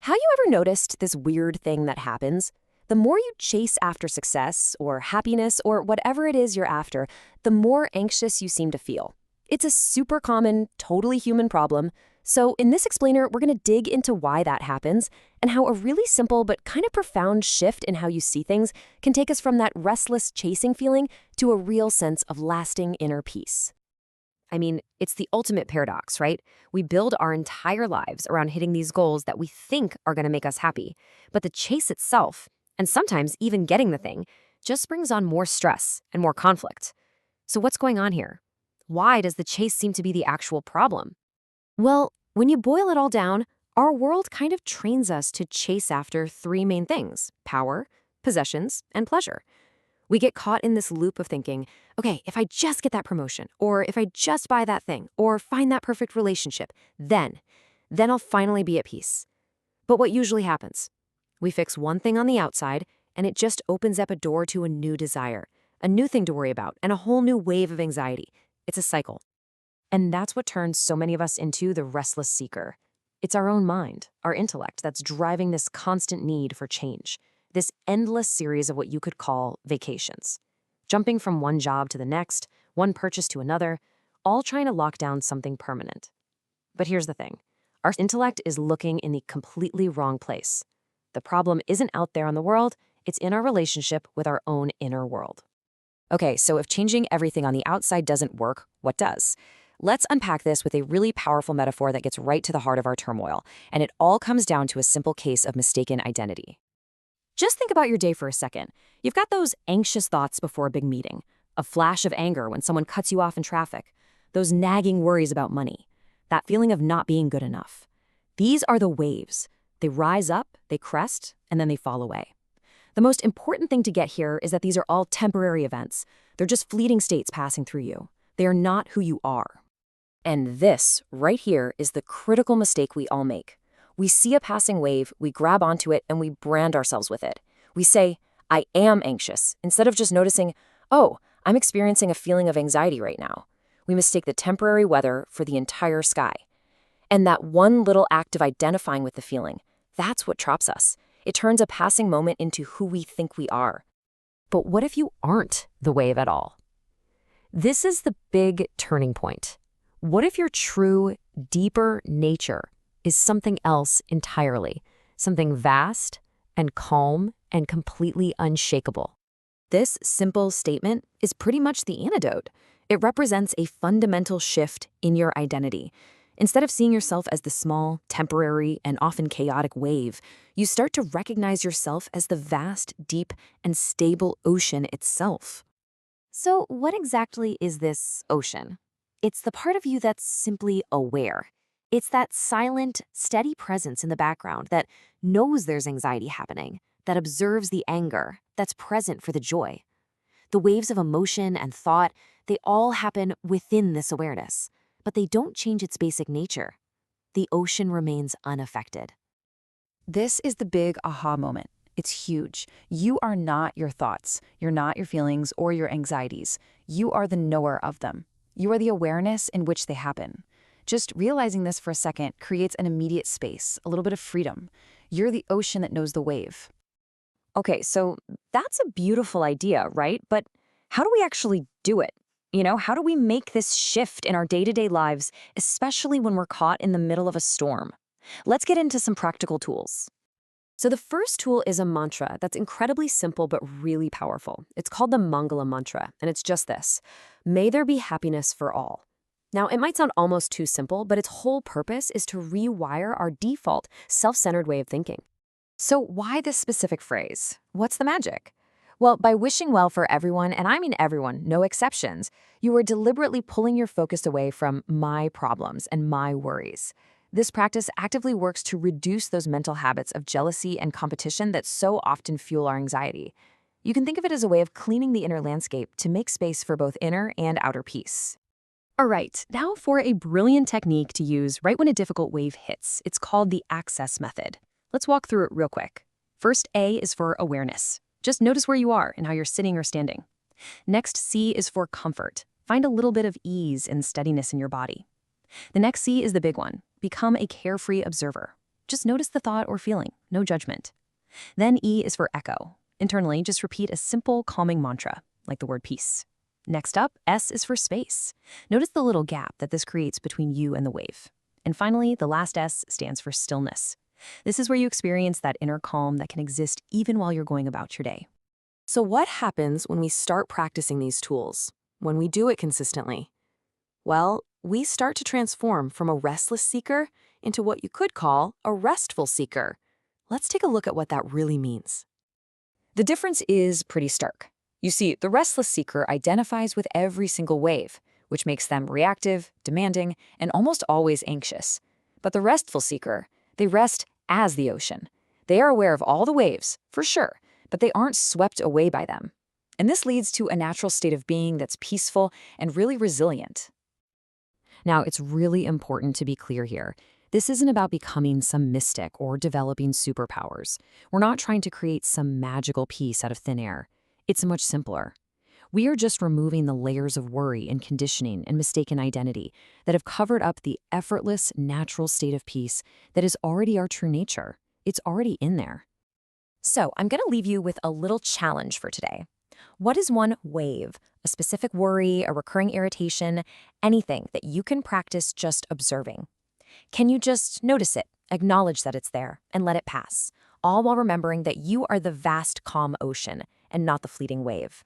Have you ever noticed this weird thing that happens? The more you chase after success or happiness or whatever it is you're after, the more anxious you seem to feel. It's a super common, totally human problem. So in this explainer, we're going to dig into why that happens and how a really simple but kind of profound shift in how you see things can take us from that restless chasing feeling to a real sense of lasting inner peace. I mean, it's the ultimate paradox, right? We build our entire lives around hitting these goals that we think are going to make us happy. But the chase itself, and sometimes even getting the thing, just brings on more stress and more conflict. So what's going on here? Why does the chase seem to be the actual problem? Well, when you boil it all down, our world kind of trains us to chase after three main things: power, possessions, and pleasure. We get caught in this loop of thinking, okay, if I just get that promotion, or if I just buy that thing, or find that perfect relationship, then I'll finally be at peace. But what usually happens? We fix one thing on the outside, and it just opens up a door to a new desire, a new thing to worry about, and a whole new wave of anxiety. It's a cycle. And that's what turns so many of us into the restless seeker. It's our own mind, our intellect, that's driving this constant need for change. This endless series of what you could call vacations. Jumping from one job to the next, one purchase to another, all trying to lock down something permanent. But here's the thing. Our intellect is looking in the completely wrong place. The problem isn't out there on the world, it's in our relationship with our own inner world. Okay, so if changing everything on the outside doesn't work, what does? Let's unpack this with a really powerful metaphor that gets right to the heart of our turmoil, and it all comes down to a simple case of mistaken identity. Just think about your day for a second. You've got those anxious thoughts before a big meeting, a flash of anger when someone cuts you off in traffic, those nagging worries about money, that feeling of not being good enough. These are the waves. They rise up, they crest, and then they fall away. The most important thing to get here is that these are all temporary events. They're just fleeting states passing through you. They are not who you are. And this, right here, is the critical mistake we all make. We see a passing wave, we grab onto it, and we brand ourselves with it. We say, I am anxious, instead of just noticing, oh, I'm experiencing a feeling of anxiety right now. We mistake the temporary weather for the entire sky. And that one little act of identifying with the feeling, that's what traps us. It turns a passing moment into who we think we are. But what if you aren't the wave at all? This is the big turning point. What if your true, deeper nature is something else entirely, something vast and calm and completely unshakable? This simple statement is pretty much the antidote. It represents a fundamental shift in your identity. Instead of seeing yourself as the small, temporary, and often chaotic wave, you start to recognize yourself as the vast, deep, and stable ocean itself. So what exactly is this ocean? It's the part of you that's simply aware. It's that silent, steady presence in the background that knows there's anxiety happening, that observes the anger, that's present for the joy. The waves of emotion and thought, they all happen within this awareness, but they don't change its basic nature. The ocean remains unaffected. This is the big aha moment. It's huge. You are not your thoughts. You're not your feelings or your anxieties. You are the knower of them. You are the awareness in which they happen. Just realizing this for a second creates an immediate space, a little bit of freedom. You're the ocean that knows the wave. Okay, so that's a beautiful idea, right? But how do we actually do it? How do we make this shift in our day-to-day lives, especially when we're caught in the middle of a storm? Let's get into some practical tools. So the first tool is a mantra that's incredibly simple but really powerful. It's called the Mangala mantra, and it's just this: may there be happiness for all. Now, it might sound almost too simple, but its whole purpose is to rewire our default, self-centered way of thinking. So why this specific phrase? What's the magic? Well, by wishing well for everyone, and I mean everyone, no exceptions, you are deliberately pulling your focus away from my problems and my worries. This practice actively works to reduce those mental habits of jealousy and competition that so often fuel our anxiety. You can think of it as a way of cleaning the inner landscape to make space for both inner and outer peace. All right, now for a brilliant technique to use right when a difficult wave hits. It's called the access method. Let's walk through it real quick. First, A is for awareness. Just notice where you are and how you're sitting or standing. Next, C is for comfort. Find a little bit of ease and steadiness in your body. The next C is the big one. Become a carefree observer. Just notice the thought or feeling, no judgment. Then E is for echo. Internally, just repeat a simple, calming mantra, like the word peace. Next up, S is for space. Notice the little gap that this creates between you and the wave. And finally, the last S stands for stillness. This is where you experience that inner calm that can exist even while you're going about your day. So what happens when we start practicing these tools, when we do it consistently? Well, we start to transform from a restless seeker into what you could call a restful seeker. Let's take a look at what that really means. The difference is pretty stark. You see, the restless seeker identifies with every single wave, which makes them reactive, demanding, and almost always anxious. But the restful seeker, they rest as the ocean. They are aware of all the waves, for sure, but they aren't swept away by them. And this leads to a natural state of being that's peaceful and really resilient. Now, it's really important to be clear here. This isn't about becoming some mystic or developing superpowers. We're not trying to create some magical peace out of thin air. It's much simpler. We are just removing the layers of worry and conditioning and mistaken identity that have covered up the effortless, natural state of peace that is already our true nature. It's already in there. So, I'm going to leave you with a little challenge for today. What is one wave, a specific worry, a recurring irritation, anything that you can practice just observing? Can you just notice it, acknowledge that it's there, and let it pass, all while remembering that you are the vast, calm ocean and not the fleeting wave?